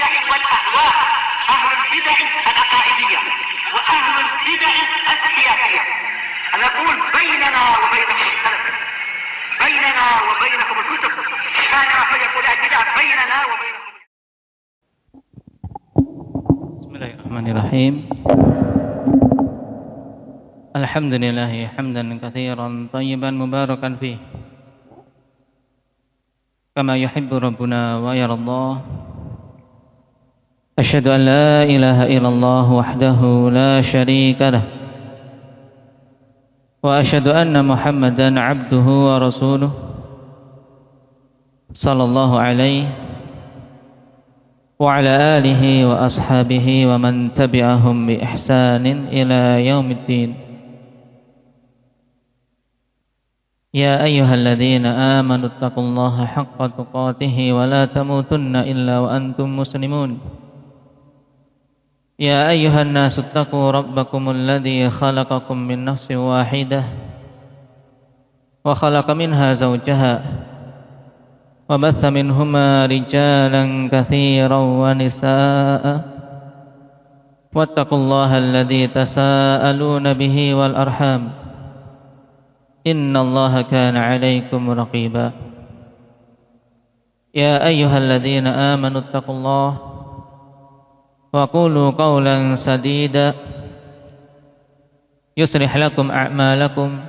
البدع والأهواء، أهل البدع العقائدية وأهل البدع السياسية. نقول بيننا وبينكم السلف، بيننا وبينكم الكتب، كان فيقول البدع بيننا وبينكم. Bismillahirrahmanirrahim. Alhamdulillahi hamdan katsiran tayyiban mubarakan fih, kama yuhibbu rabbuna wa yarallah. Asyhadu an la ilaha illallah wahdahu la syarika lah, wa asyhadu anna Muhammadan abduhu wa rasuluh sallallahu alaihi wa ala alihi wa ashabihi wa man tabi'ahum bi ihsanin ila yaumiddin. Ya ayyuhalladzina amanu taqullaha haqqa tuqatih wa la tamutunna illa wa antum muslimun. Ya ayyuhan nasu taqu rabbakumul ladzi khalaqakum min nafsin wahidah wa khalaqa minha zawjaha wa batha minhuma rijalan katsiran wa nisaa'a wattaqullaha alladzi tasaaluna bihi wal arham innallaha kana 'alaikum raqiba. Ya ayyuhalladzina amanu taqullaha wa qulu qawlan sadida yuslih lakum a'malakum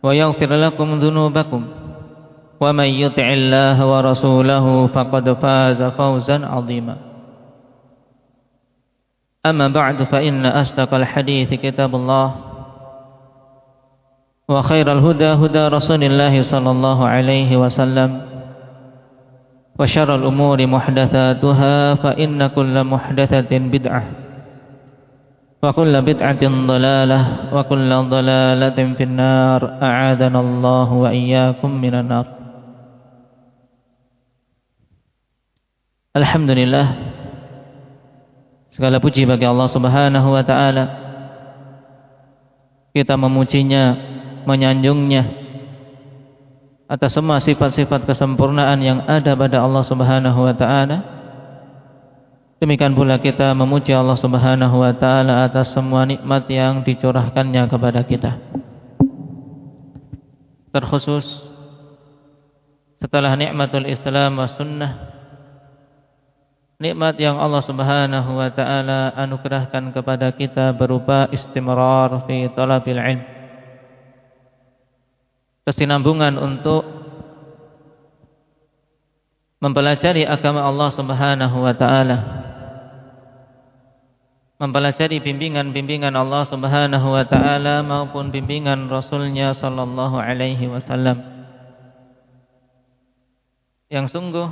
wa yaghfir lakum dhunubakum wa may yuti'illaha wa rasulahu faqad faza fawzan 'azima. Amma ba'du, fa inna asdaqal hadithi kitabullah wa khairal huda huda Rasulillah sallallahu alaihi wasallam wa syarrul umuri muhdatsatuha fa inna kulla muhdatsatin bid'ah wa kulla bid'atin dhalalah wa kulla dhalalatin finnar. A'adana Allah wa iyyakum minan nar. Alhamdulillah, segala puji bagi Allah Subhanahu wa taala. Kita memujinya, menyanjungnya atas semua sifat-sifat kesempurnaan yang ada pada Allah Subhanahu wa taala. Demikian pula kita memuji Allah Subhanahu wa taala atas semua nikmat yang dicurahkannya kepada kita. Terkhusus setelah nikmatul Islam wa sunnah, nikmat yang Allah Subhanahu wa taala anugerahkan kepada kita berupa istimrar fi talabil ilm, kesinambungan untuk mempelajari agama Allah Subhanahu wa taala, mempelajari bimbingan-bimbingan Allah Subhanahu wa taala maupun bimbingan Rasulnya sallallahu alaihi wasallam, yang sungguh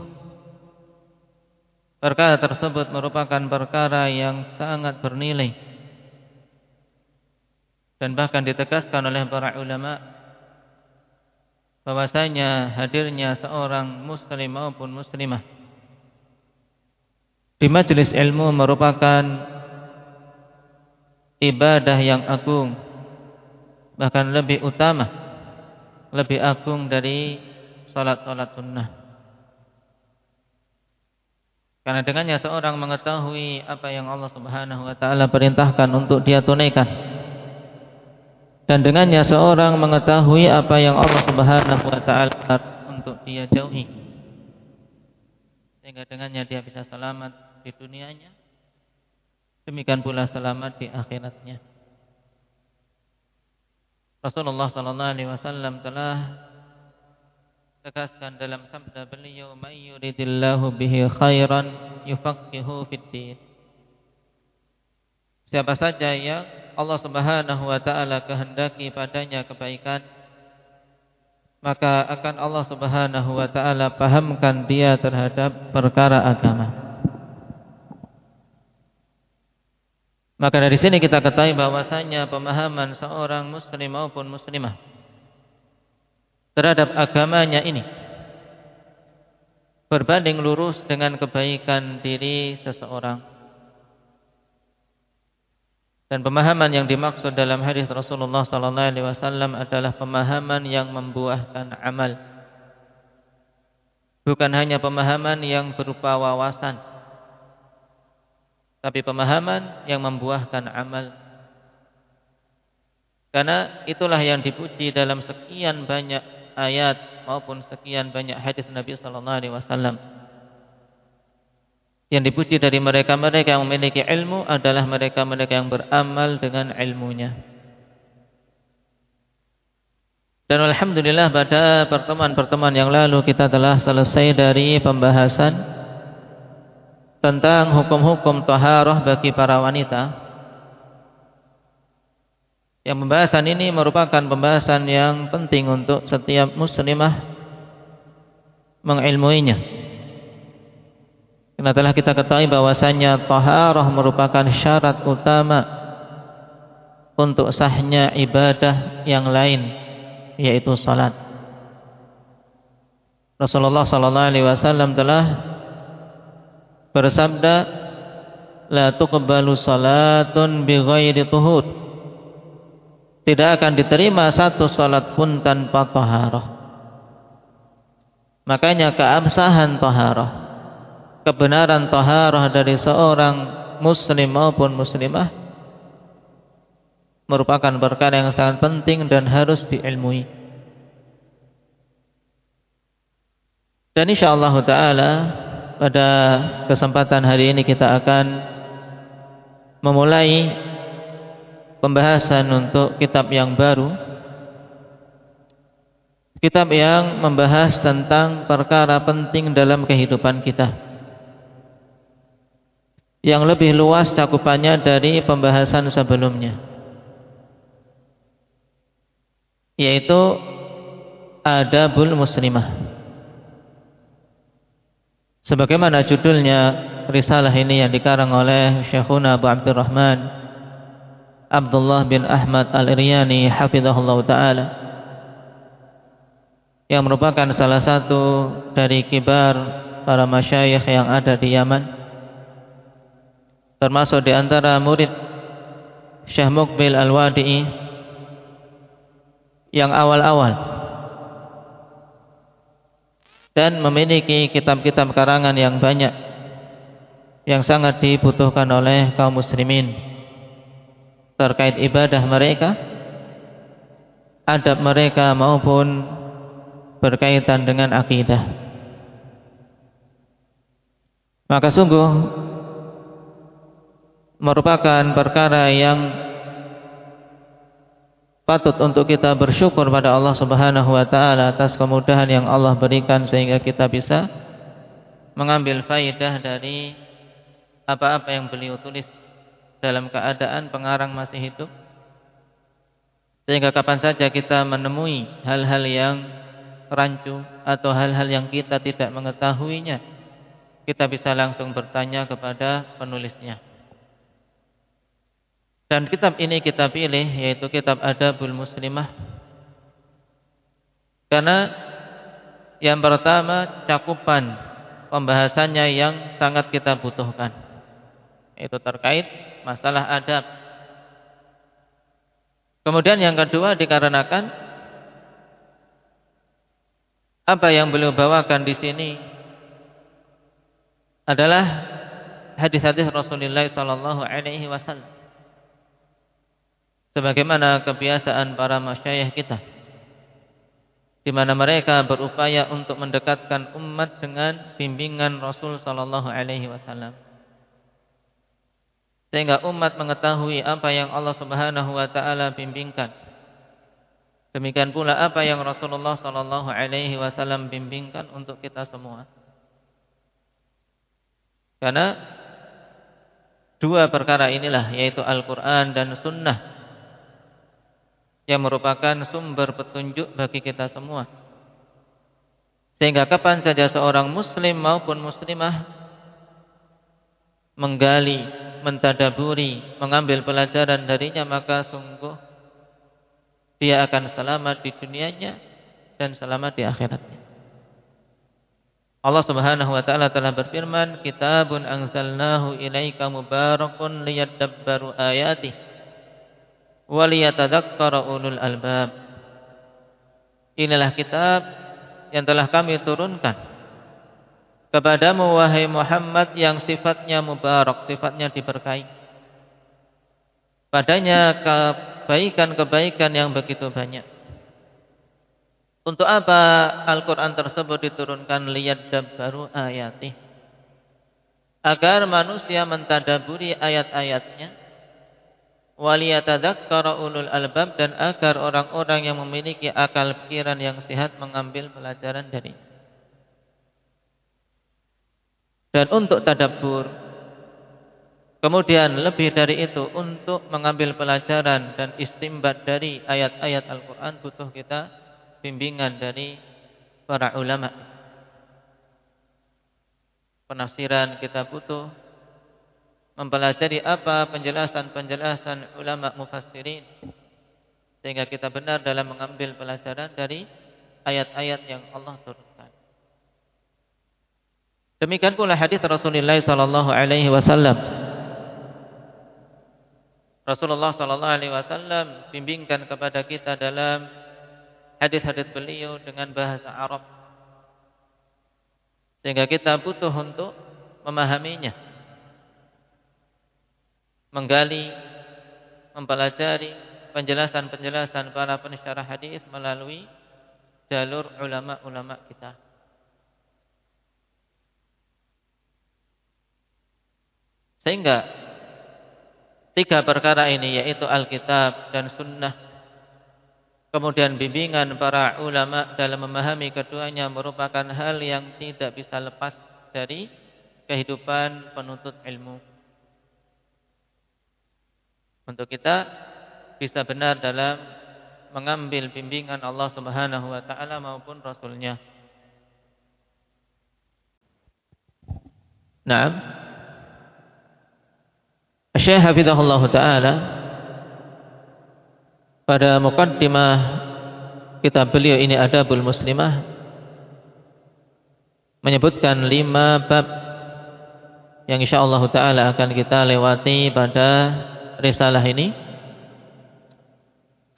perkara tersebut merupakan perkara yang sangat bernilai dan bahkan ditegaskan oleh para ulama bahwasanya hadirnya seorang muslim maupun muslimah di majelis ilmu merupakan ibadah yang agung, bahkan lebih utama, lebih agung dari salat-salat sunnah. Karena dengannya seorang mengetahui apa yang Allah Subhanahu wa taala perintahkan untuk dia tunaikan, dan dengannya seorang mengetahui apa yang Allah Subhanahu wa taala untuk dia jauhi, sehingga dengannya dia bisa selamat di dunianya, demikian pula selamat di akhiratnya. Rasulullah sallallahu alaihi wasallam telah tegaskan dalam sabda beliau, "May yuridillahu bihi khairan yufaqihu fid-din." Siapa saja yang Allah Subhanahu wa taala kehendaki padanya kebaikan, maka akan Allah Subhanahu wa taala pahamkan dia terhadap perkara agama. Maka dari sini kita ketahui bahwasanya pemahaman seorang muslim maupun muslimah terhadap agamanya ini berbanding lurus dengan kebaikan diri seseorang. Dan pemahaman yang dimaksud dalam hadis Rasulullah sallallahu alaihi wasallam adalah pemahaman yang membuahkan amal. Bukan hanya pemahaman yang berupa wawasan, tapi pemahaman yang membuahkan amal. Karena itulah yang dipuji dalam sekian banyak ayat maupun sekian banyak hadis Nabi sallallahu alaihi wasallam. Yang dipuji dari mereka-mereka yang memiliki ilmu adalah mereka-mereka yang beramal dengan ilmunya. Dan alhamdulillah pada pertemuan-pertemuan yang lalu kita telah selesai dari pembahasan tentang hukum-hukum taharah bagi para wanita. Yang pembahasan ini merupakan pembahasan yang penting untuk setiap muslimah mengilmuinya. Karena telah kita ketahui bahwasanya taharah merupakan syarat utama untuk sahnya ibadah yang lain, yaitu salat. Rasulullah sallallahu alaihi wasallam telah bersabda, la tuqbalu salatun bighairi tuhur. Tidak akan diterima satu salat pun tanpa taharah. Makanya keabsahan taharah, kebenaran taharah dari seorang muslim maupun muslimah merupakan perkara yang sangat penting dan harus diilmui. Dan insyaallah taala pada kesempatan hari ini kita akan memulai pembahasan untuk kitab yang baru, kitab yang membahas tentang perkara penting dalam kehidupan kita, yang lebih luas cakupannya dari pembahasan sebelumnya, yaitu adabul muslimah. Sebagaimana judulnya risalah ini yang dikarang oleh Syekhuna Abu Abdurrahman Abdullah bin Ahmad Al-Iryani hafizahullah ta'ala, yang merupakan salah satu dari kibar para masyayikh yang ada di Yaman, termasuk di antara murid Syekh Muqbil Al-Wadi'i yang awal-awal, dan memiliki kitab-kitab karangan yang banyak yang sangat dibutuhkan oleh kaum muslimin terkait ibadah mereka, adab mereka maupun berkaitan dengan akidah. Maka sungguh merupakan perkara yang patut untuk kita bersyukur pada Allah Subhanahu wa taala atas kemudahan yang Allah berikan sehingga kita bisa mengambil faidah dari apa-apa yang beliau tulis dalam keadaan pengarang masih hidup, sehingga kapan saja kita menemui hal-hal yang rancu atau hal-hal yang kita tidak mengetahuinya, kita bisa langsung bertanya kepada penulisnya. Dan kitab ini kita pilih, yaitu kitab Adabul Muslimah, karena yang pertama cakupan pembahasannya yang sangat kita butuhkan, yaitu terkait masalah adab. Kemudian yang kedua dikarenakan apa yang beliau bawakan di sini adalah hadis-hadis Rasulullah sallallahu alaihi wasallam, sebagaimana kebiasaan para masyayikh kita, di mana mereka berupaya untuk mendekatkan umat dengan bimbingan Rasul sallallahu alaihi wasallam, sehingga umat mengetahui apa yang Allah Subhanahu wa taala bimbingkan. Demikian pula apa yang Rasulullah sallallahu alaihi wasallam bimbingkan untuk kita semua. Karena dua perkara inilah, yaitu Al-Qur'an dan Sunnah, yang merupakan sumber petunjuk bagi kita semua. Sehingga kapan saja seorang muslim maupun muslimah menggali, mentadaburi, mengambil pelajaran darinya, maka sungguh dia akan selamat di dunianya dan selamat di akhiratnya. Allah Subhanahu wa taala telah berfirman, "Kitabun anzalnahu ilaika mubarakun liyadabbaru ayatihi wa liyatadzakkara ulul albab." Inilah kitab yang telah kami turunkan kepadamu wahai Muhammad yang sifatnya mubarak, sifatnya diberkahi. Padanya kebaikan-kebaikan yang begitu banyak. Untuk apa Al-Quran tersebut diturunkan? Liyadabbaru ayatih, agar manusia mentadaburi ayat-ayatnya. Waliyatadzakkara ulul albab, dan agar orang-orang yang memiliki akal pikiran yang sehat mengambil pelajaran darinya. Dan untuk tadabbur, kemudian lebih dari itu, untuk mengambil pelajaran dan istimbat dari ayat-ayat Al-Quran, butuh kita bimbingan dari para ulama. Penafsiran kita butuh mempelajari apa penjelasan-penjelasan ulama mufassirin, sehingga kita benar dalam mengambil pelajaran dari ayat-ayat yang Allah turunkan. Demikian pula hadis Rasulullah sallallahu alaihi wasallam. Rasulullah sallallahu alaihi wasallam bimbingkan kepada kita dalam hadis-hadis beliau dengan bahasa Arab, sehingga kita butuh untuk memahaminya, menggali, mempelajari penjelasan-penjelasan para pensyarah hadis melalui jalur ulama-ulama kita. Sehingga tiga perkara ini, yaitu Alkitab dan Sunnah, kemudian bimbingan para ulama dalam memahami keduanya, merupakan hal yang tidak bisa lepas dari kehidupan penuntut ilmu. Untuk kita bisa benar dalam mengambil bimbingan Allah Subhanahu wa taala maupun Rasulnya. Naam. Syekh hafizahullah taala pada muqaddimah kitab beliau ini, Adabul Muslimah, menyebutkan 5 bab yang insyaallah taala akan kita lewati pada risalah ini,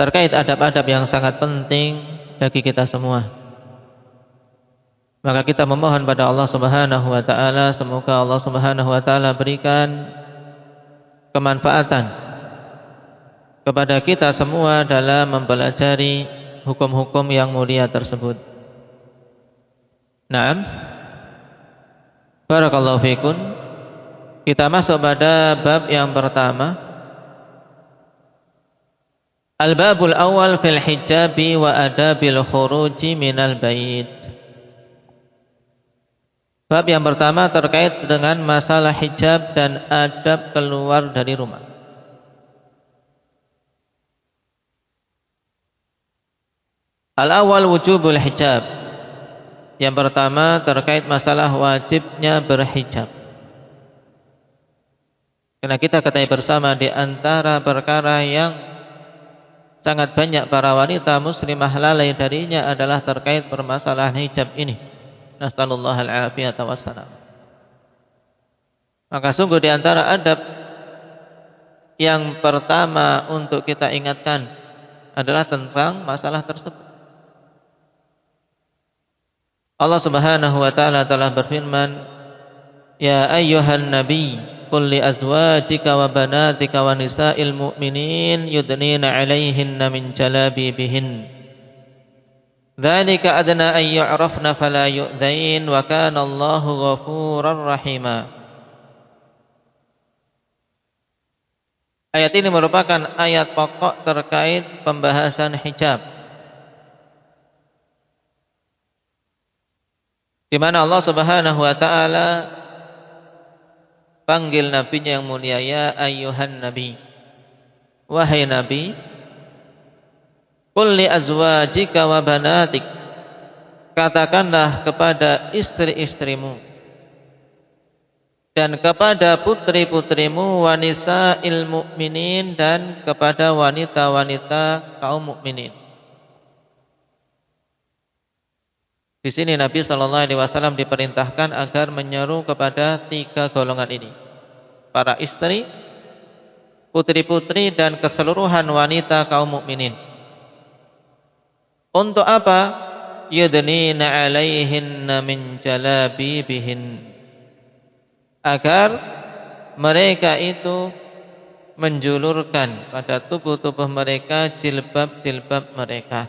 terkait adab-adab yang sangat penting bagi kita semua. Maka kita memohon pada Allah Subhanahu wa taala, semoga Allah Subhanahu wa taala berikan kemanfaatan kepada kita semua dalam mempelajari hukum-hukum yang mulia tersebut. Naam. Barakallahu fikum. Kita masuk pada bab yang pertama. Al-babul awal fil hijabi wa adabil khuruji minal bait. Bab yang pertama terkait dengan masalah hijab dan adab keluar dari rumah. Al-awwal wujubul hijab. Yang pertama terkait masalah wajibnya berhijab. Karena kita ketahui bersama, di antara perkara yang sangat banyak para wanita muslimah lalai darinya adalah terkait permasalahan hijab ini. Nasallallahu al-afiyata wassalam. Maka sungguh di antara adab yang pertama untuk kita ingatkan adalah tentang masalah tersebut. Allah Subhanahu wa taala telah berfirman, "Ya ayyuhan nabi, qul li azwajika wa banatika wa nisa'il mu'minin yudnina 'alaihinna min jalabibihin. Dzalika adna an yu'rafna fala yu'dzain wa kana Allahu ghafurar rahima." Ayat ini merupakan ayat pokok terkait pembahasan hijab, di mana Allah Subhanahu wa taala panggil nabinya yang mulia, ya ayyuhan nabi, wahai nabi, qul li azwajika wa banatik, katakanlah kepada istri-istrimu dan kepada putri-putrimu, wa nisa'il mu'minin, dan kepada wanita-wanita kaum mukminin. Di sini Nabi sallallahu alaihi wasallam diperintahkan agar menyeru kepada 3 golongan ini: para istri, putri-putri, dan keseluruhan wanita kaum mukminin. Untuk apa? yudnina 'alaihinna min jalabibihin, agar mereka itu menjulurkan pada tubuh-tubuh mereka jilbab-jilbab mereka.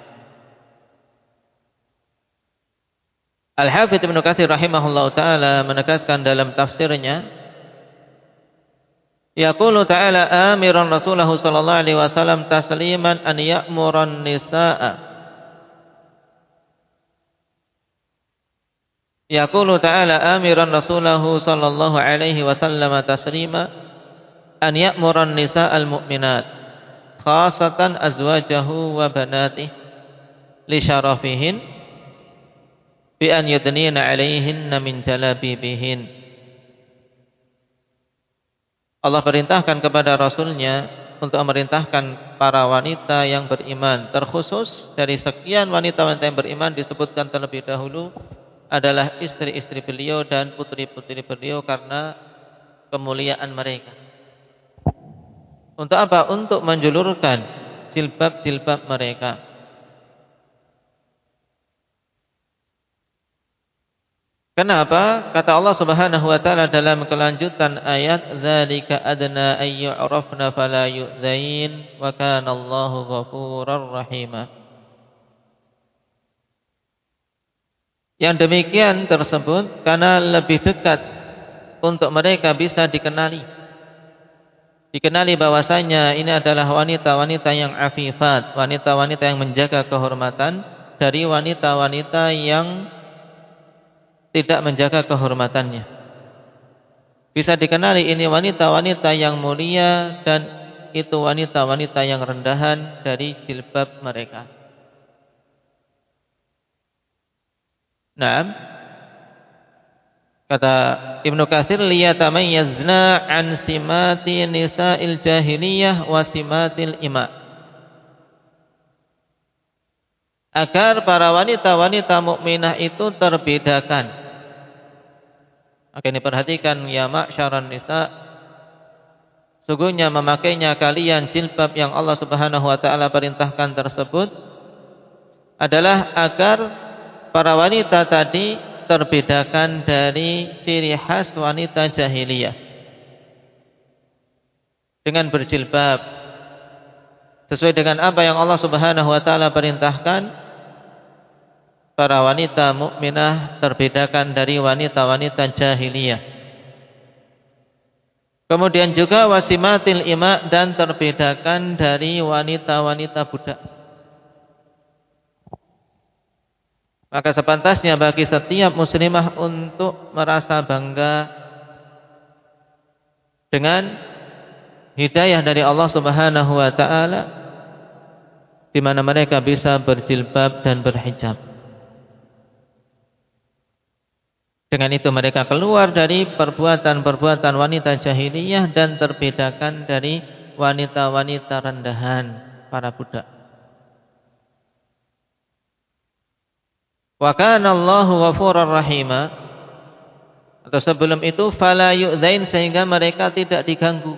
Al-Hafidz Ibnu Katsir rahimahullahu taala menegaskan dalam tafsirnya, yaqulu ta'ala amiran rasulahu sallallahu alaihi wasallam tasliman an ya'muran nisaa. Yaqulu ta'ala amiran rasulahu sallallahu alaihi wasallam taslima an ya'muran nisa'al mu'minat khasatan azwajahu wa banatih li syarafihin bi an yudnina 'alaihinna min jalabibihin. Allah perintahkan kepada Rasulnya untuk memerintahkan para wanita yang beriman, terkhusus dari sekian wanita-wanita yang beriman disebutkan terlebih dahulu adalah istri-istri beliau dan putri-putri beliau karena kemuliaan mereka. Untuk apa? Untuk menjulurkan jilbab-jilbab mereka. Kenapa? Kata Allah Subhanahu wa taala dalam kelanjutan ayat, "Dzalika adna ay yu'rafna fala yu'dzain wa kana Allahu ghafurar rahima." Yang demikian tersebut karena lebih dekat untuk mereka bisa dikenali. Dikenali bahwasanya ini adalah wanita-wanita yang afifat, wanita-wanita yang menjaga kehormatan dari wanita-wanita yang tidak menjaga kehormatannya. Bisa dikenali ini wanita-wanita yang mulia dan itu wanita-wanita yang rendahan dari jilbab mereka. Nah, kata Ibnu Katsir, liyatamayyazna an simati nisa'il jahiliyah wa simatil ima, agar para wanita-wanita mukminah itu terbedakan. Maka ini perhatikan ya ma'syaran nisa, sungguhnya memakainya kalian jilbab yang Allah Subhanahu wa taala perintahkan tersebut adalah agar para wanita tadi terbedakan dari ciri khas wanita jahiliyah dengan berjilbab sesuai dengan apa yang Allah Subhanahu wa taala perintahkan. Para wanita mukminah terbedakan dari wanita-wanita jahiliyah. Kemudian juga wasimatil ima, dan terbedakan dari wanita-wanita budak. Maka sepantasnya bagi setiap muslimah untuk merasa bangga dengan hidayah dari Allah Subhanahu wa taala di mana mereka bisa berjilbab dan berhijab. Dengan itu mereka keluar dari perbuatan-perbuatan wanita jahiliyah dan terbedakan dari wanita-wanita rendahan, para budak. Wa kana Allahu ghafurar rahima, atau sebelum itu fala yu'dzain, sehingga mereka tidak diganggu.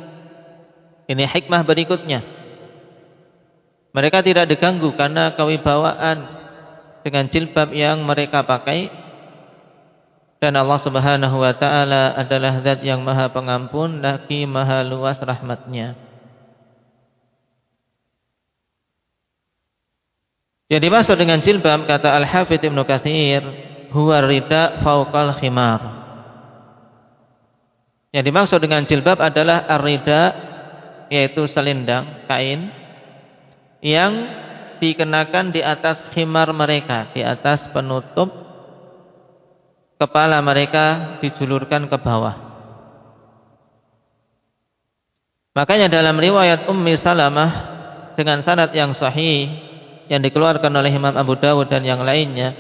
Ini hikmah berikutnya. Mereka tidak diganggu karena kewibawaan dengan jilbab yang mereka pakai, dan Allah Subhanahu wa taala adalah zat yang Maha Pengampun lagi Maha luas rahmatnya. Yang dimaksud dengan jilbab, kata Al-Hafidz Ibnu Katsir, huwa rida fauqal khimar. Yang dimaksud dengan jilbab adalah ar-rida, yaitu selendang kain yang dikenakan di atas khimar mereka, di atas penutup kepala mereka, dijulurkan ke bawah. Makanya dalam riwayat Ummi Salamah dengan sanad yang sahih yang dikeluarkan oleh Imam Abu Dawud dan yang lainnya,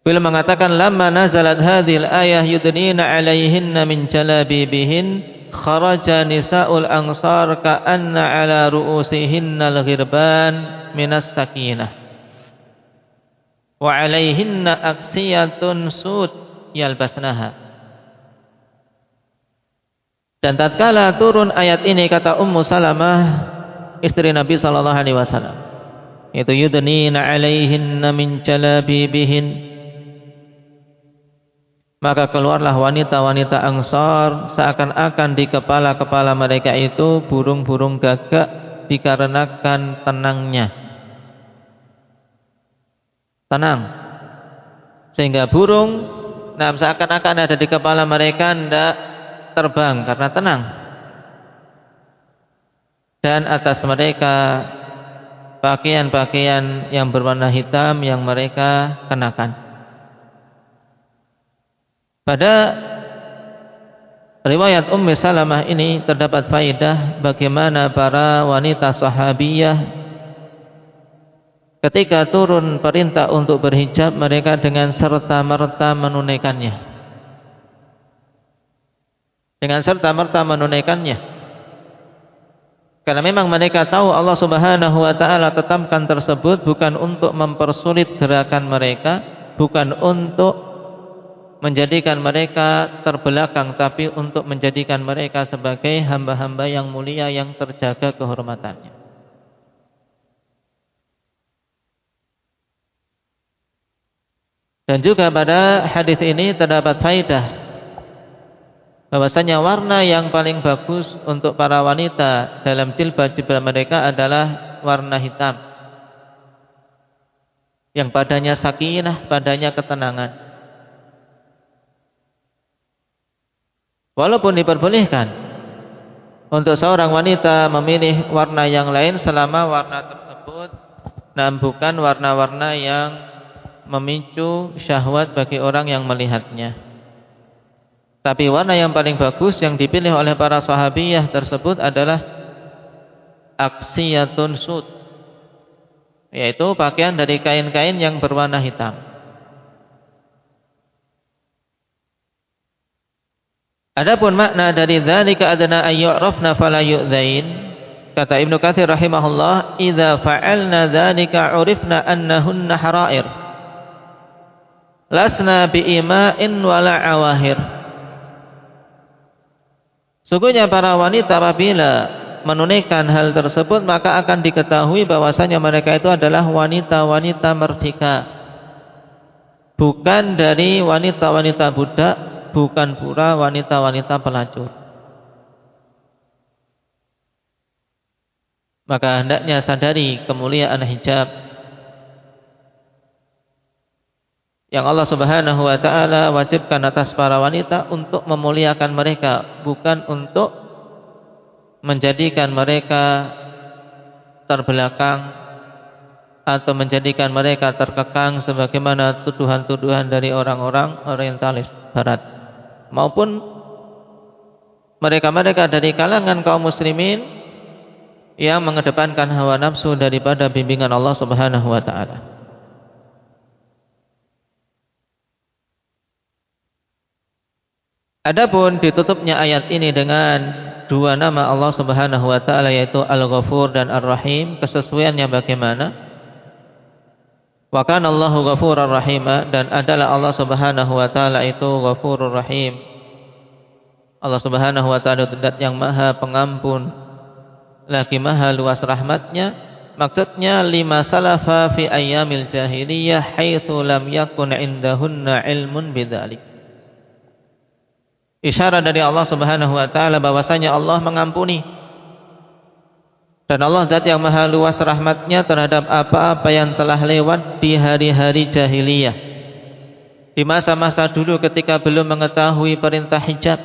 beliau mengatakan, lamma nazalat hadhil ayah yudnina 'alaihinna min jalabibihin kharaja nisa'ul ansar ka'anna 'ala ru'usihinnal ghirban minas sakinah wa 'alaihinna aksiyatun sud yalbasnaha. Dan tatkala turun ayat ini, kata Ummu Salamah istri Nabi sallallahu alaihi wasallam, itu yudnina 'alaihinna min jalabibihin. Maka keluarlah wanita-wanita Ansar, seakan-akan di kepala-kepala mereka itu burung-burung gagak dikarenakan tenangnya. Tenang. Sehingga burung seakan-akan ada di kepala mereka tidak terbang karena tenang. Dan atas mereka pakaian-pakaian yang berwarna hitam yang mereka kenakan. Pada riwayat Ummi Salamah ini terdapat faedah bagaimana para wanita sahabiyah ketika turun perintah untuk berhijab, mereka dengan serta-merta menunaikannya. Dengan serta-merta menunaikannya. Karena memang mereka tahu Allah Subhanahu wa taala tetapkan tersebut bukan untuk mempersulit gerakan mereka, bukan untuk menjadikan mereka terbelakang, tapi untuk menjadikan mereka sebagai hamba-hamba yang mulia yang terjaga kehormatannya. Dan juga pada hadis ini terdapat faedah bahwasanya warna yang paling bagus untuk para wanita dalam jilbab-jilbab mereka adalah warna hitam, yang padanya sakinah, padanya ketenangan. Walaupun diperbolehkan untuk seorang wanita memilih warna yang lain selama warna tersebut bukan warna-warna yang memicu syahwat bagi orang yang melihatnya. Tapi warna yang paling bagus yang dipilih oleh para sahabiyah tersebut adalah aksiyatun sud, yaitu pakaian dari kain-kain yang berwarna hitam. Adapun makna dari dzalika adna ayyurafna fala yu'dzain, kata Ibnu Katsir rahimahullah, idza fa'alna dzalika 'urifna annahunna hara'ir lasna bi'ima'in wala 'awahir. Sungguhnya para wanita apabila menunaikan hal tersebut, maka akan diketahui bahwasanya mereka itu adalah wanita-wanita merdeka, bukan dari wanita-wanita budak, bukan pula wanita-wanita pelacur. Maka hendaknya sadari kemuliaan hijab yang Allah Subhanahu wa taala wajibkan atas para wanita untuk memuliakan mereka, bukan untuk menjadikan mereka terbelakang atau menjadikan mereka terkekang sebagaimana tuduhan-tuduhan dari orang-orang orientalis barat, maupun mereka-mereka dari kalangan kaum muslimin yang mengedepankan hawa nafsu daripada bimbingan Allah Subhanahu wa taala. Adapun ditutupnya ayat ini dengan dua nama Allah Subhanahu wa taala, yaitu Al-Ghafur dan Ar-Rahim, kesesuaiannya bagaimana? Wa kana Allahu Ghafurar Rahima, dan adalah Allah Subhanahu wa taala itu Ghafurur Rahim. Allah Subhanahu wa taala zat yang Maha Pengampun lagi Maha luas rahmatnya. Maksudnya lima salafa fi ayyamil jahiliyah haitsu lam yakun indahunna ilmun bidzalik. Isyarat dari Allah Subhanahu wa taala bahwasanya Allah mengampuni, dan Allah zat yang Maha luas rahmatnya terhadap apa-apa yang telah lewat di hari-hari jahiliyah, di masa-masa dulu ketika belum mengetahui perintah hijab,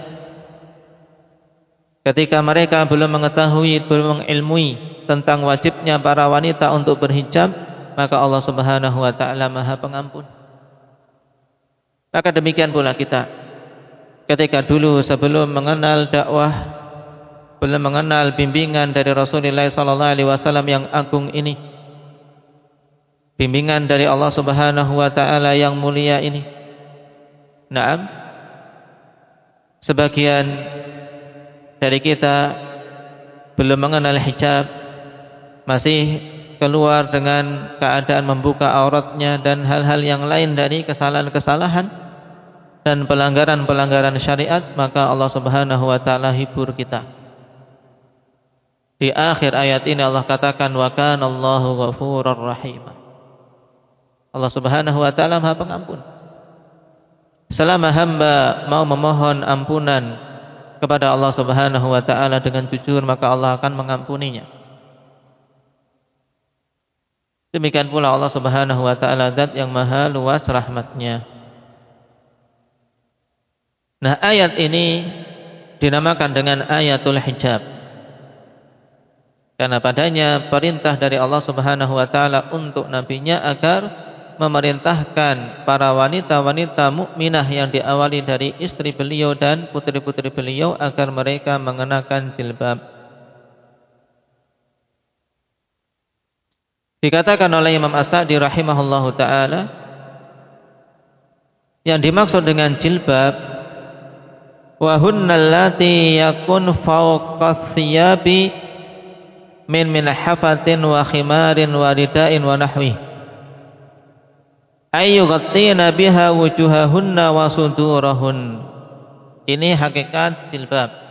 ketika mereka belum mengetahui, belum mengilmui tentang wajibnya para wanita untuk berhijab, maka Allah Subhanahu wa taala Maha Pengampun. Maka demikian pula kita, ketika dulu sebelum mengenal dakwah, belum mengenal bimbingan dari Rasulullah SAW yang agung ini, bimbingan dari Allah Subhanahu wa taala yang mulia ini, sebagian dari kita belum mengenal hijab, masih keluar dengan keadaan membuka auratnya dan hal-hal yang lain dari kesalahan-kesalahan dan pelanggaran-pelanggaran syariat, maka Allah Subhanahu wa taala hibur kita. Di akhir ayat ini Allah katakan wa kana Allahu ghafurur rahim. Allah Subhanahu wa taala Maha Pengampun. Selama hamba mau memohon ampunan kepada Allah Subhanahu wa taala dengan jujur, maka Allah akan mengampuninya. Demikian pula Allah Subhanahu wa taala zat yang maha luas rahmatnya. Nah, ayat ini dinamakan dengan ayatul hijab, karena padanya perintah dari Allah Subhanahu wa taala untuk nabinya agar memerintahkan para wanita-wanita mukminah yang diawali dari istri beliau dan putri-putri beliau agar mereka mengenakan jilbab. Dikatakan oleh Imam As-Sa'di rahimahullahu taala, yang dimaksud dengan jilbab wa hunnal lati yakun fawqa thiyabi min hafatin wa khimarin wa ridain wa nahwi ayyughattina biha wujuhahunna wa sudurahun. Ini hakikat jilbab.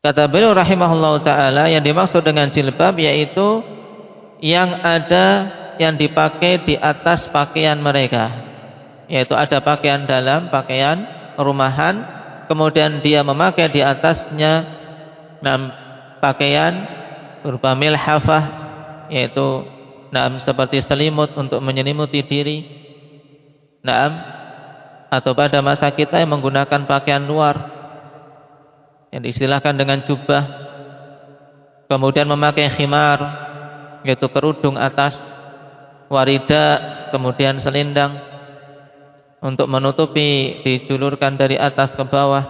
Kata beliau rahimahullahu taala, yang dimaksud dengan jilbab yaitu yang ada yang dipakai di atas pakaian mereka, yaitu ada pakaian dalam, pakaian rumahan, kemudian dia memakai di atasnya pakaian berupa milhafah, yaitu seperti selimut untuk menyelimuti diri, atau pada masa kita yang menggunakan pakaian luar yang diistilahkan dengan jubah, kemudian memakai khimar, yaitu kerudung atas, warida, kemudian selendang untuk menutupi, dijulurkan dari atas ke bawah,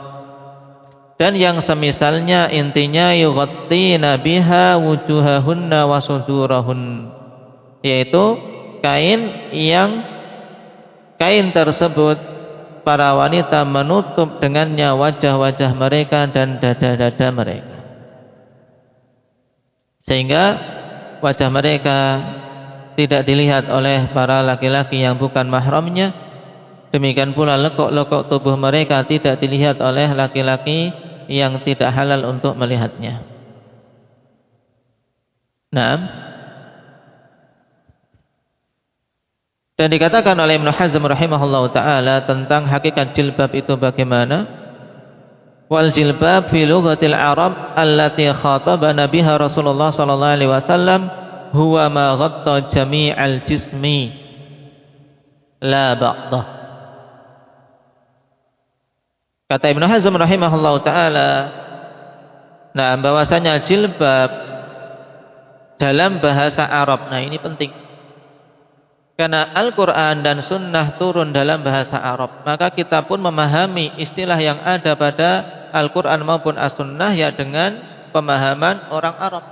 dan yang semisalnya. Intinya yughattina biha wujuhahunna wa sudurahun, yaitu kain tersebut para wanita menutup dengannya wajah-wajah mereka dan dada-dada mereka, sehingga wajah mereka tidak dilihat oleh para laki-laki yang bukan mahramnya. Demikian pula lekuk-lekuk tubuh mereka tidak dilihat oleh laki-laki yang tidak halal untuk melihatnya. Dan dikatakan oleh Ibnu Hazm rahimahullahu taala tentang hakikat jilbab itu bagaimana? Wal jilbab fi lughatil Arab allati khatabana biha Rasulullah sallallahu alaihi wasallam huwa ma ghatta jami'al jismi la ba'dah. Kata Ibnu Hazm rahimahullahu taala, bahwasanya jilbab dalam bahasa Arab, ini penting, karena Al-Quran dan Sunnah turun dalam bahasa Arab, maka kita pun memahami istilah yang ada pada Al-Quran maupun As-Sunnah ya dengan pemahaman orang Arab,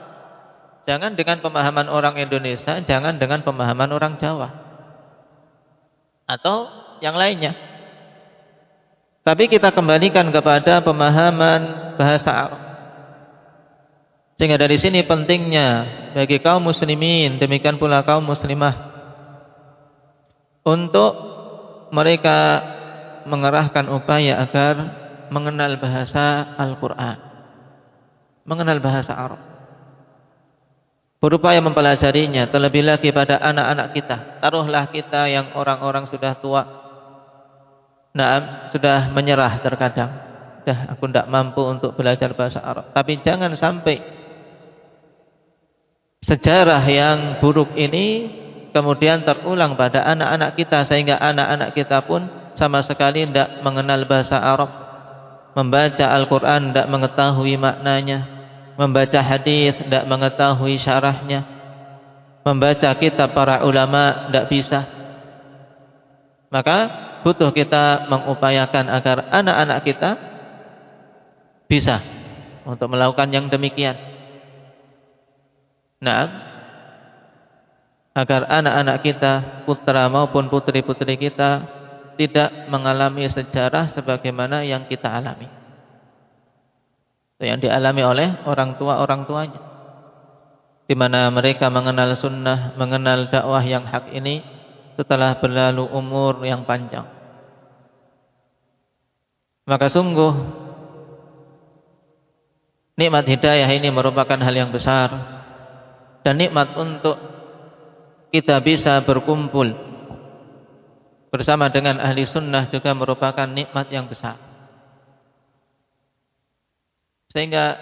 jangan dengan pemahaman orang Indonesia, jangan dengan pemahaman orang Jawa atau yang lainnya. Tapi kita kembalikan kepada pemahaman bahasa Arab. Sehingga dari sini pentingnya bagi kaum muslimin, demikian pula kaum muslimah, untuk mereka mengerahkan upaya agar mengenal bahasa Al-Quran, mengenal bahasa Arab, berupaya mempelajarinya. Terlebih lagi pada anak-anak kita. Taruhlah kita yang orang-orang sudah tua, sudah menyerah terkadang, aku tidak mampu untuk belajar bahasa Arab. Tapi jangan sampai sejarah yang buruk ini kemudian terulang pada anak-anak kita, sehingga anak-anak kita pun sama sekali tidak mengenal bahasa Arab, membaca Al-Quran tidak mengetahui maknanya, membaca hadis tidak mengetahui syarahnya, membaca kitab para ulama tidak bisa. Maka butuh kita mengupayakan agar anak-anak kita bisa untuk melakukan yang demikian. Agar anak-anak kita, putra maupun putri-putri kita, tidak mengalami sejarah sebagaimana yang kita alami, yang dialami oleh orang tuanya, di mana mereka mengenal sunnah, mengenal dakwah yang hak ini setelah berlalu umur yang panjang. Maka sungguh Nikmat hidayah ini merupakan hal yang besar, dan nikmat untuk kita bisa berkumpul bersama dengan ahli sunnah juga merupakan nikmat yang besar. Sehingga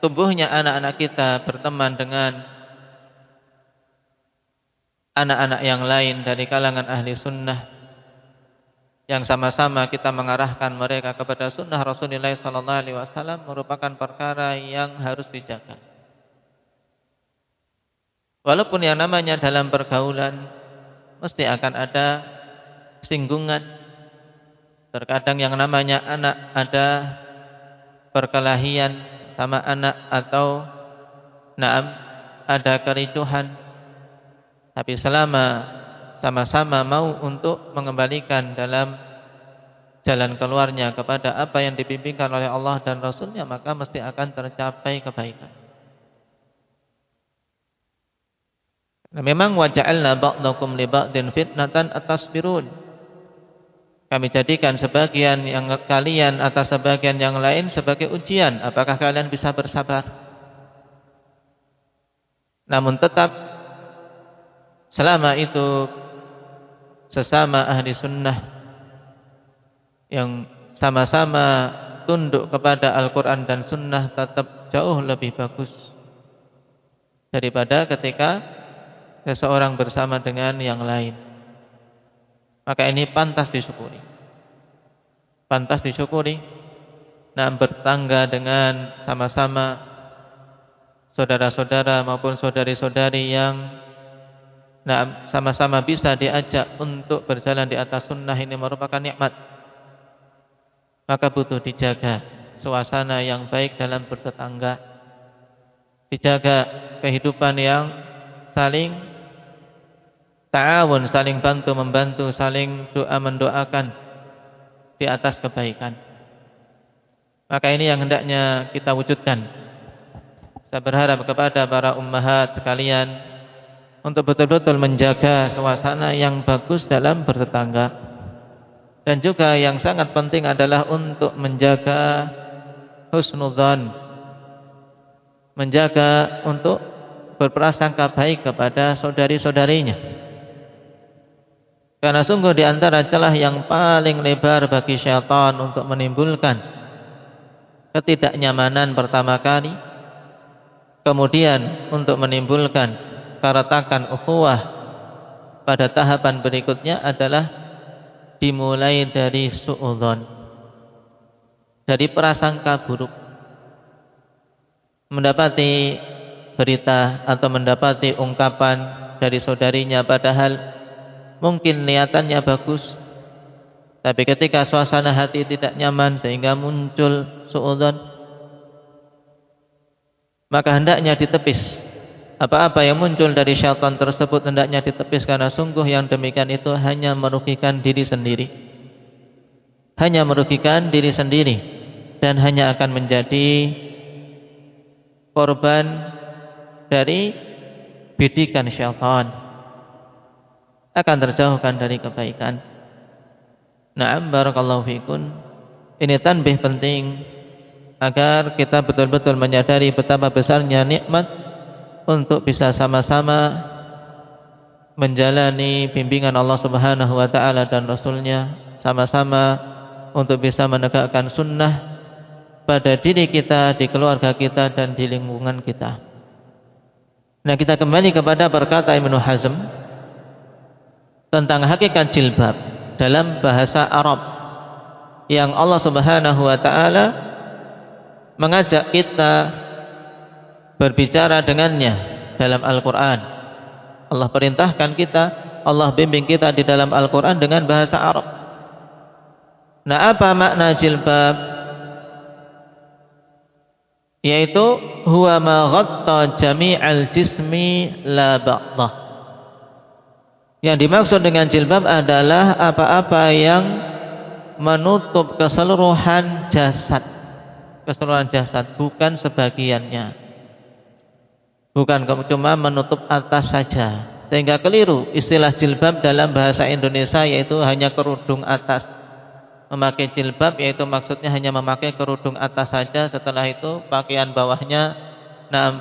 tumbuhnya anak-anak kita berteman dengan anak-anak yang lain dari kalangan ahli sunnah, yang sama-sama kita mengarahkan mereka kepada sunnah Rasulullah SAW, merupakan perkara yang harus dijaga. Walaupun yang namanya dalam pergaulan mesti akan ada singgungan. Terkadang yang namanya anak ada perkelahian sama anak, atau ada kericuhan. Tapi selama sama-sama mau untuk mengembalikan dalam jalan keluarnya kepada apa yang dipimpinkan oleh Allah dan Rasulnya, maka mesti akan tercapai kebaikan. Nah, memang waja'alna ba'dakum li ba'din fitnatan atasbirun. Kami jadikan sebagian yang kalian atas sebagian yang lain sebagai ujian. Apakah kalian bisa bersabar? Namun tetap selama itu sesama ahli sunnah yang sama-sama tunduk kepada Al-Quran dan sunnah, tetap jauh lebih bagus daripada ketika seseorang bersama dengan yang lain. Maka ini pantas disyukuri. Pantas disyukuri. Nah, bertangga dengan sama-sama saudara-saudara maupun saudari-saudari yang sama-sama bisa diajak untuk berjalan di atas sunnah, ini merupakan nikmat. Maka butuh dijaga suasana yang baik dalam bertetangga, dijaga kehidupan yang saling ta'awun, saling bantu-membantu, saling doa-mendoakan di atas kebaikan. Maka ini yang hendaknya kita wujudkan. Saya berharap kepada para ummahat sekalian untuk betul-betul menjaga suasana yang bagus dalam bertetangga. Dan juga yang sangat penting adalah untuk menjaga husnudzan, menjaga untuk berprasangka baik kepada saudari-saudarinya. Karena sungguh di antara celah yang paling lebar bagi syaitan untuk menimbulkan ketidaknyamanan pertama kali, kemudian untuk menimbulkan keretakan ukhuwah pada tahapan berikutnya adalah dimulai dari suudzon, dari prasangka buruk. Mendapati berita atau mendapati ungkapan dari saudarinya padahal mungkin niatannya bagus, tapi ketika suasana hati tidak nyaman sehingga muncul suudzon, maka hendaknya ditepis. Apa-apa yang muncul dari syaitan tersebut hendaknya ditepis, karena sungguh yang demikian itu hanya merugikan diri sendiri. Hanya merugikan diri sendiri, dan hanya akan menjadi korban dari bidikan syaitan, akan terjauhkan dari kebaikan. Na'am, barakallahu fikun. Ini tanbih penting agar kita betul-betul menyadari betapa besarnya nikmat untuk bisa sama-sama menjalani bimbingan Allah Subhanahu wa taala dan Rasulnya, sama-sama untuk bisa menegakkan sunnah pada diri kita, di keluarga kita, dan di lingkungan kita. Nah, kita kembali kepada perkataan Ibnu Hazm tentang hakikat jilbab dalam bahasa Arab, yang Allah Subhanahu wa taala mengajak kita berbicara dengannya dalam Al-Qur'an. Allah perintahkan kita, Allah bimbing kita di dalam Al-Qur'an dengan bahasa Arab. Nah, apa makna jilbab? Yaitu huwa ma ghatta jami'al jismi la ba'dah. Yang dimaksud dengan jilbab adalah apa-apa yang menutup keseluruhan jasad. Keseluruhan jasad, bukan sebagiannya. Bukan cuma menutup atas saja. Sehingga keliru istilah jilbab dalam bahasa Indonesia, yaitu hanya kerudung atas. memakai jilbab yaitu maksudnya hanya memakai kerudung atas saja, setelah itu pakaian bawahnya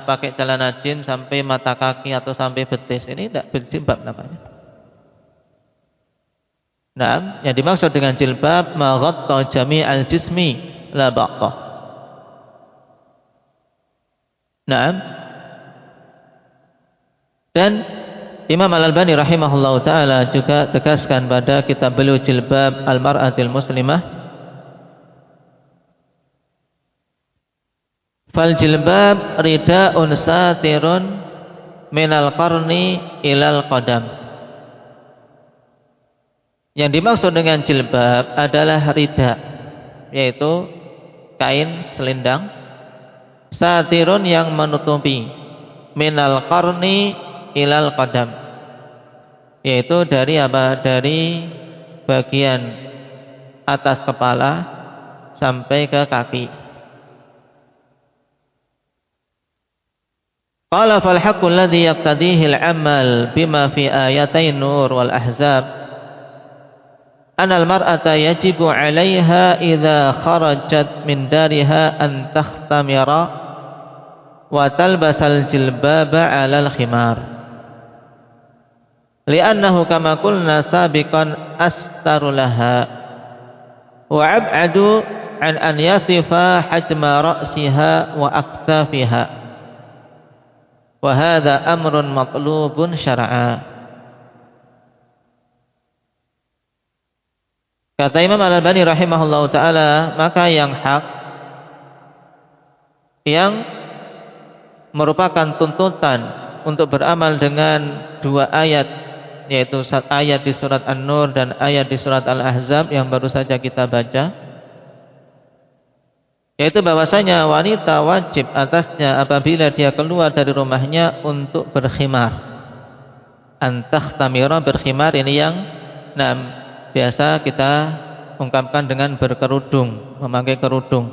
pakai celana jin sampai mata kaki atau sampai betis. Ini tidak berjilbab namanya. Yang dimaksud dengan jilbab ma ghatta jami'al jismi la baqah. Dan Imam Al-Albani rahimahullahu taala juga tegaskan pada kitab beliau Jilbab Al-Mar'atil Muslimah, fal jilbab rida'un satirun minal qarni ilal qadam. Yang dimaksud dengan jilbab adalah rida, yaitu kain selendang, satirun yang menutupi, minal qarni ilal qadam, yaitu dari apa? Dari bagian atas kepala sampai ke kaki. Qala fal haqqu alladhi yaqtadihi al-amal bima fi ayatain nur wal ahzab anna al-mar'ata yajibu 'alayha idza kharajat min dariha an takhtamira wa talbasal jilbaba 'alal khimar. Li'annahu kama qulna sabiqan astaru laha wa ab'adu an yasifa hajma ra'siha wa aktafiha wa hadha amrun matlubun syar'a. Kata Imam Al-Albani rahimahullahu taala, maka yang hak, yang merupakan tuntutan untuk beramal dengan dua ayat, yaitu ayat di surat An-Nur dan ayat di surat Al-Ahzab yang baru saja kita baca, yaitu bahwasanya wanita wajib atasnya apabila dia keluar dari rumahnya untuk berkhimar. Antakhtamira, berkhimar ini yang biasa kita ungkapkan dengan berkerudung, memakai kerudung.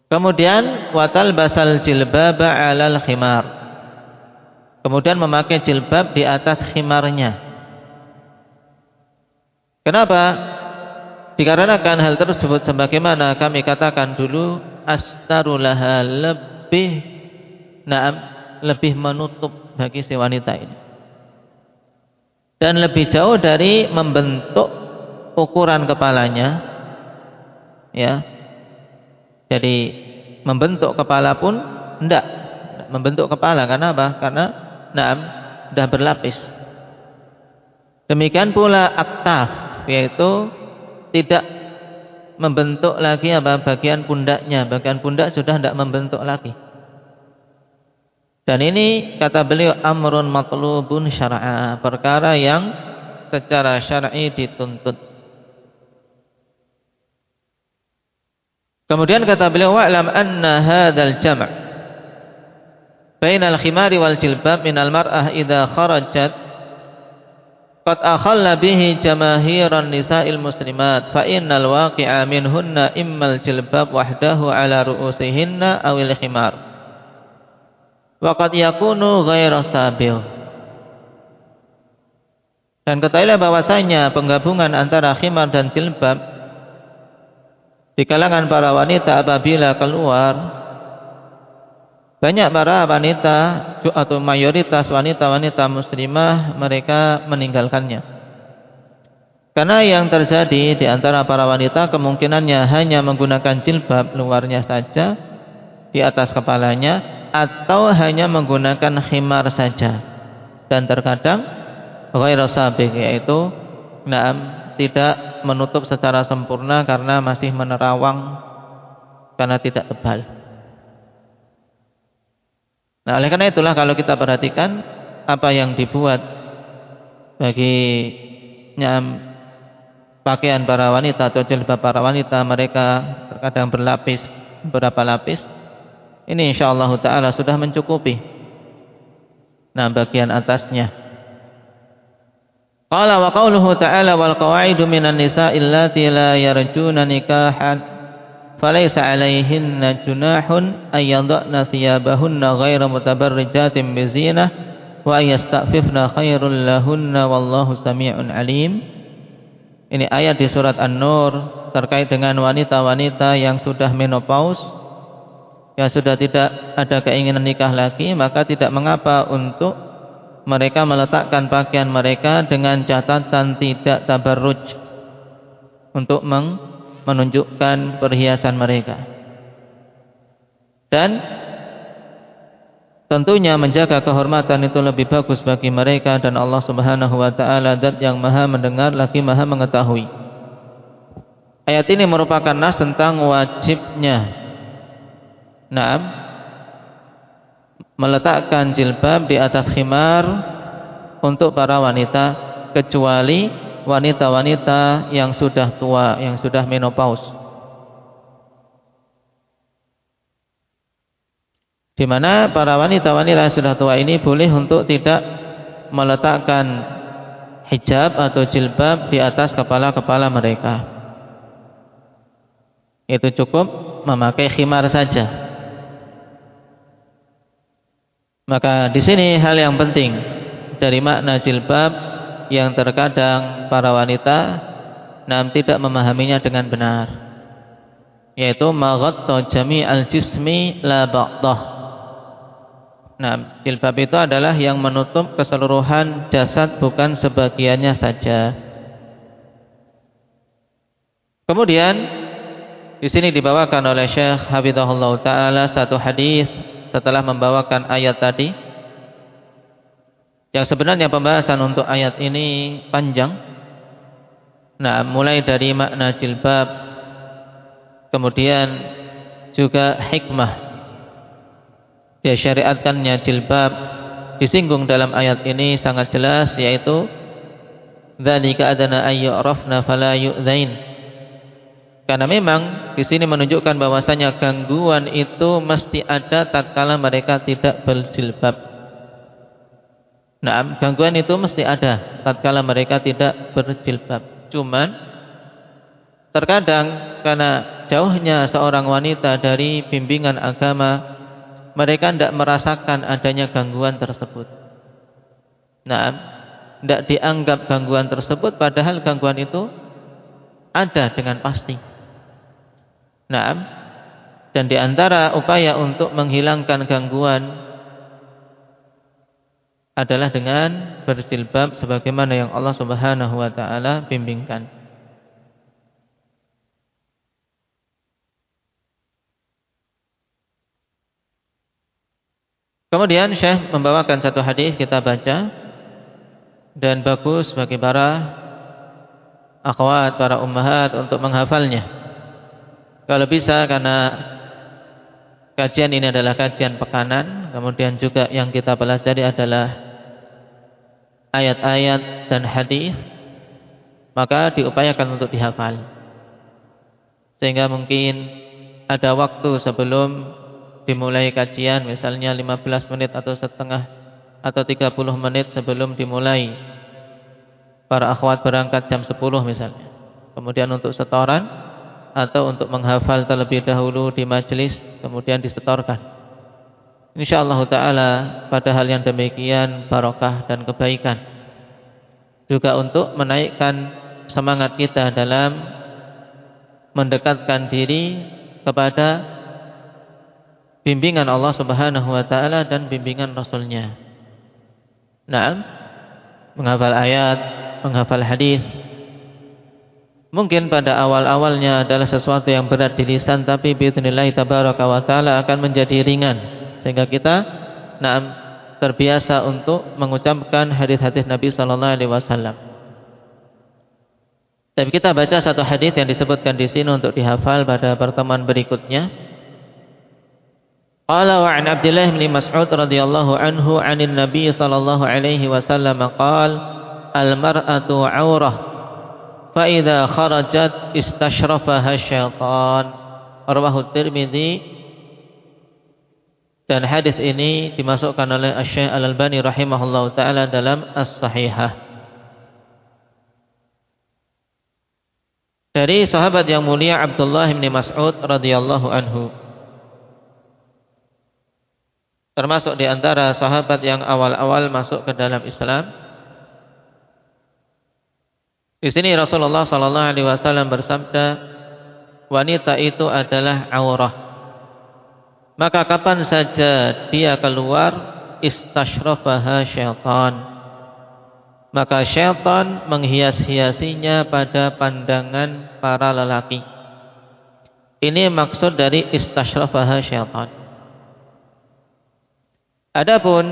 Kemudian watal basal jilbaba 'alal khimar, kemudian memakai jilbab di atas khimarnya. Kenapa? Dikarenakan hal tersebut sebagaimana kami katakan dulu, astarulaha, lebih menutup bagi si wanita ini, dan lebih jauh dari membentuk ukuran kepalanya, ya. Jadi membentuk kepala pun enggak membentuk kepala. Karena apa? Karena sudah berlapis. Demikian pula aktaf, yaitu tidak membentuk lagi bagian pundaknya. Bagian pundak sudah tidak membentuk lagi. Dan ini kata beliau amrun matlubun syar'a, perkara yang secara syar'i dituntut. Kemudian kata beliau wa'lam anna hadzal jam' bainal khimari wal jilbab minal mar'ah idza kharajat qad akhalla bihi jamaahiran nisa'il muslimat fa innal waqi'a minhunna immal jilbab wahdahu ala ru'usihinna awil khimar wa qad yakunu ghairu sabil. Dan ketahuilah bahwasanya penggabungan antara khimar dan jilbab di kalangan para wanita apabila keluar, banyak para wanita atau mayoritas wanita-wanita muslimah mereka meninggalkannya. Karena yang terjadi di antara para wanita kemungkinannya hanya menggunakan jilbab luarnya saja di atas kepalanya, atau hanya menggunakan khimar saja, dan terkadang ghairu sabiq, yaitu tidak menutup secara sempurna karena masih menerawang, karena tidak tebal. Oleh karena itulah kalau kita perhatikan apa yang dibuat bagi pakaian para wanita atau jilbab para wanita, mereka terkadang berlapis, beberapa lapis. Ini insyaallah ta'ala sudah mencukupi bagian atasnya. Qala wa qauluhu ta'ala wal qawaidu minan nisa'i allati la yarjuna nikahan falaysa 'alayhinna junahun ay yadhna thiyabahunna ghayra mutabarrijatin bizinah wa yasta'fifna khairul lahunna wallahu samii'un 'alim. Ini ayat di surat An-Nur terkait dengan wanita-wanita yang sudah menopause, yang sudah tidak ada keinginan nikah lagi, maka tidak mengapa untuk mereka meletakkan pakaian mereka dengan catatan tidak tabarruj, untuk menunjukkan perhiasan mereka. Dan tentunya menjaga kehormatan itu lebih bagus bagi mereka, dan Allah Subhanahu wa taala zat yang Maha mendengar lagi Maha mengetahui. Ayat ini merupakan nas tentang wajibnya meletakkan jilbab di atas khimar untuk para wanita, kecuali wanita-wanita yang sudah tua, yang sudah menopause, di mana para wanita-wanita yang sudah tua ini boleh untuk tidak meletakkan hijab atau jilbab di atas kepala-kepala mereka. Itu cukup memakai khimar saja. Maka di sini hal yang penting dari makna jilbab yang terkadang para wanita tidak memahaminya dengan benar, yaitu maghatta jami'al jismi la ba'dah. Jilbab itu adalah yang menutup keseluruhan jasad, bukan sebagiannya saja. Kemudian di sini dibawakan oleh Syekh Hafizahullah Ta'ala satu hadis setelah membawakan ayat tadi, yang sebenarnya pembahasan untuk ayat ini panjang. Mulai dari makna jilbab, kemudian juga hikmah dia syariatkannya jilbab, disinggung dalam ayat ini sangat jelas, yaitu dzalika adana ayyurafna fala yu'dzain. Karena memang di sini menunjukkan bahwasanya gangguan itu mesti ada tatkala mereka tidak berjilbab. Gangguan itu mesti ada tatkala mereka tidak berjilbab. Cuman terkadang karena jauhnya seorang wanita dari bimbingan agama, mereka tidak merasakan adanya gangguan tersebut. Tidak dianggap gangguan tersebut, padahal gangguan itu ada dengan pasti. Dan di antara upaya untuk menghilangkan gangguan adalah dengan berjilbab sebagaimana yang Allah Subhanahu wa taala bimbingkan. Kemudian Syekh membawakan satu hadis, kita baca, dan bagus bagi para akhwat, para ummahat untuk menghafalnya. Kalau bisa, karena kajian ini adalah kajian pekanan, kemudian juga yang kita pelajari adalah ayat-ayat dan hadis, maka diupayakan untuk dihafal. Sehingga mungkin ada waktu sebelum dimulai kajian, misalnya 15 menit atau setengah atau 30 menit sebelum dimulai, para akhwat berangkat jam 10 misalnya, kemudian untuk setoran atau untuk menghafal terlebih dahulu di majelis, kemudian disetorkan. InsyaAllah ta'ala pada hal yang demikian barokah dan kebaikan, juga untuk menaikkan semangat kita dalam mendekatkan diri kepada bimbingan Allah Subhanahu wa taala dan bimbingan Rasulnya. Menghafal ayat, menghafal hadis. Mungkin pada awal-awalnya adalah sesuatu yang berat di lisan, tapi biidznillah tabaraka wa taala akan menjadi ringan, sehingga kita terbiasa untuk mengucapkan hadis-hadis Nabi sallallahu alaihi wasallam. Tapi kita baca satu hadis yang disebutkan di sini untuk dihafal pada pertemuan berikutnya. Qala wa an Abdullah bin Mas'ud radhiyallahu anhu 'anil Nabi sallallahu alaihi wasallam qala al-mar'atu 'aurah fa idza kharajat istashrafaha syaitan. Rawahu Tirmidzi. Dan hadis ini dimasukkan oleh Syekh Al-Albani rahimahullahu taala dalam As-Sahihah. Dari sahabat yang mulia Abdullah bin Mas'ud radhiyallahu anhu, termasuk di antara sahabat yang awal-awal masuk ke dalam Islam. Di sini Rasulullah sallallahu alaihi wasallam bersabda, wanita itu adalah aurah. Maka kapan saja dia keluar, istashrafaha syaitan. Maka syaitan menghias-hiasinya pada pandangan para lelaki. Ini maksud dari istashrafaha syaitan. Adapun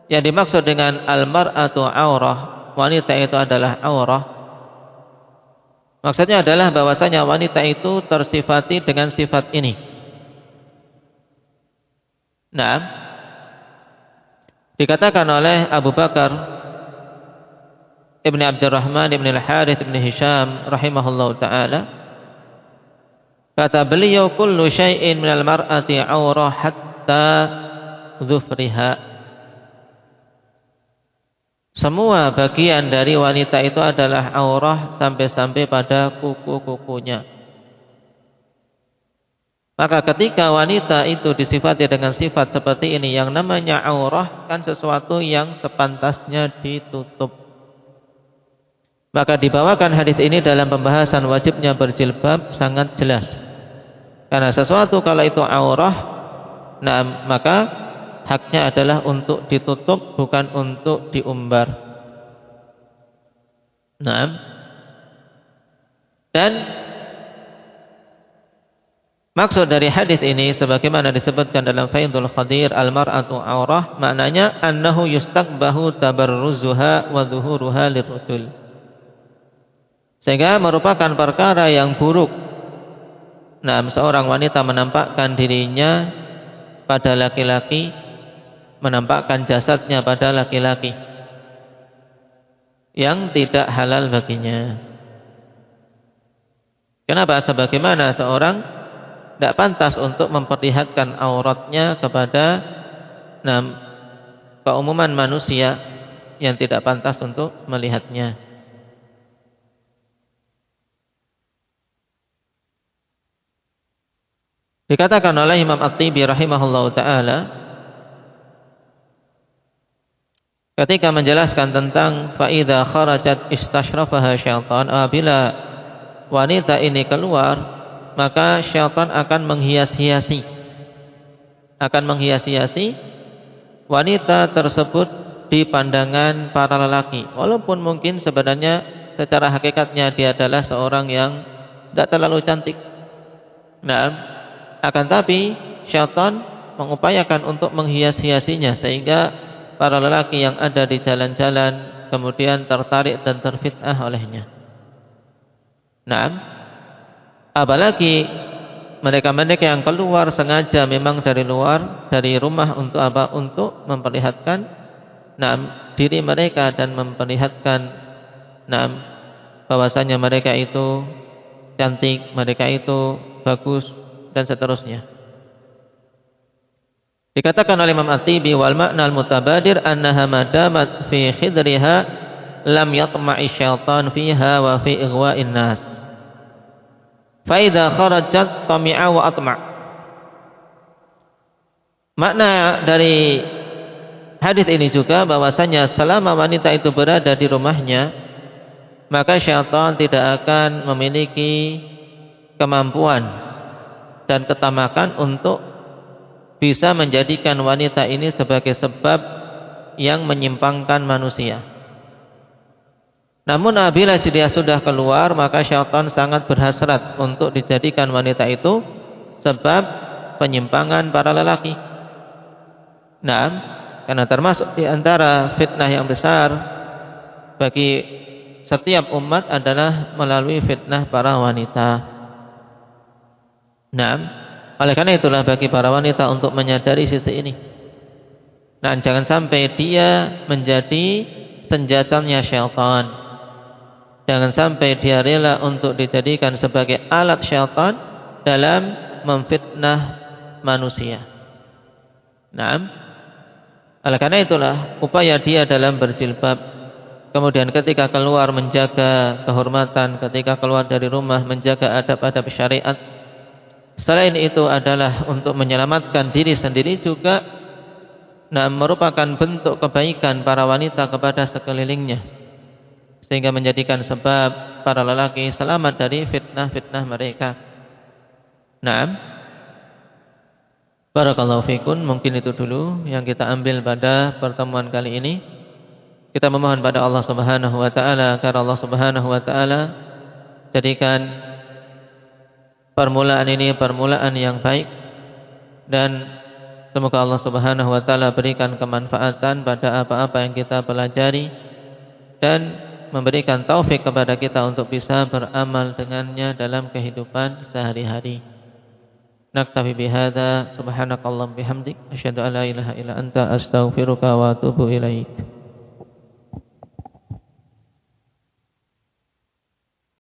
yang dimaksud dengan al-mar'atu aurah, wanita itu adalah aurah, maksudnya adalah bahwasanya wanita itu tersifati dengan sifat ini. Nah, dikatakan oleh Abu Bakar Ibn Abdurrahman Ibn Al-Harith Ibn Hisham rahimahullah ta'ala, kata beliau, kullu syai'in minal mar'ati aurah hatta dhufriha. Semua bagian dari wanita itu adalah aurah sampai-sampai pada kuku-kukunya. Maka ketika wanita itu disifati dengan sifat seperti ini, yang namanya aurah kan sesuatu yang sepantasnya ditutup. Maka dibawakan hadis ini dalam pembahasan wajibnya berjilbab sangat jelas. Karena sesuatu kalau itu aurah, nah maka haknya adalah untuk ditutup, bukan untuk diumbar. Nah, dan maksud dari hadis ini sebagaimana disebutkan dalam Faidul Qadir, al-mar'atu aurah, maknanya annahu yustaqbahu tabarruzuha wa dhuhuruha lirrutul. Sehingga merupakan perkara yang buruk, nah, seorang wanita menampakkan dirinya pada laki-laki, menampakkan jasadnya pada laki-laki yang tidak halal baginya. Kenapa? Sebagaimana seorang tidak pantas untuk memperlihatkan auratnya kepada keumuman manusia yang tidak pantas untuk melihatnya. Dikatakan oleh Imam At-Tibi rahimahullahu ta'ala ketika menjelaskan tentang fa'idha kharajat istashrafaha syaitan, apabila wanita ini keluar, maka syaitan akan menghias-hiasi wanita tersebut di pandangan para lelaki. Walaupun mungkin sebenarnya secara hakikatnya dia adalah seorang yang tidak terlalu cantik. Nah, akan tapi syaitan mengupayakan untuk menghias-hiasinya sehingga para lelaki yang ada di jalan-jalan kemudian tertarik dan terfitnah olehnya. Nah, apalagi mereka-mereka yang keluar sengaja memang dari luar, dari rumah untuk apa? Untuk memperlihatkan diri mereka dan memperlihatkan bahwasanya mereka itu cantik, mereka itu bagus dan seterusnya. Dikatakan oleh Imam At-Tibi, wal ma'na al-mutabadir annaha madamat fi khidriha lam yatma'i syaitan fiha wa fi ighwa'in nas. Fa idza kharajat tami'a wa atma'. Makna dari hadis ini juga bahwasanya selama wanita itu berada di rumahnya, maka syaitan tidak akan memiliki kemampuan dan ketamakan untuk bisa menjadikan wanita ini sebagai sebab yang menyimpangkan manusia. Namun apabila dia sudah keluar, maka syaitan sangat berhasrat untuk dijadikan wanita itu sebab penyimpangan para lelaki. Nah, karena termasuk di antara fitnah yang besar bagi setiap umat adalah melalui fitnah para wanita. Nah, oleh karena itulah bagi para wanita untuk menyadari sisi ini. Nah, jangan sampai dia menjadi senjatanya syaitan. Jangan sampai dia rela untuk dijadikan sebagai alat syaitan dalam memfitnah manusia. Nah, oleh karena itulah upaya dia dalam berjilbab, kemudian ketika keluar menjaga kehormatan, ketika keluar dari rumah menjaga adab-adab syariat. Selain itu adalah untuk menyelamatkan diri sendiri juga, merupakan bentuk kebaikan para wanita kepada sekelilingnya. sehingga menjadikan sebab para lelaki selamat dari fitnah-fitnah mereka. Naam. Barakallahu fikum. Mungkin itu dulu yang kita ambil pada pertemuan kali ini. Kita memohon pada Allah Subhanahu wa taala agar Allah Subhanahu wa taala jadikan permulaan ini permulaan yang baik, dan semoga Allah Subhanahu wa taala berikan kemanfaatan pada apa-apa yang kita pelajari dan memberikan taufik kepada kita untuk bisa beramal dengannya dalam kehidupan sehari-hari. Naktafi bihadza, subhanakallahumma bihamdik, asyhadu an la ilaha illa anta, astaghfiruka wa atubu ilaik.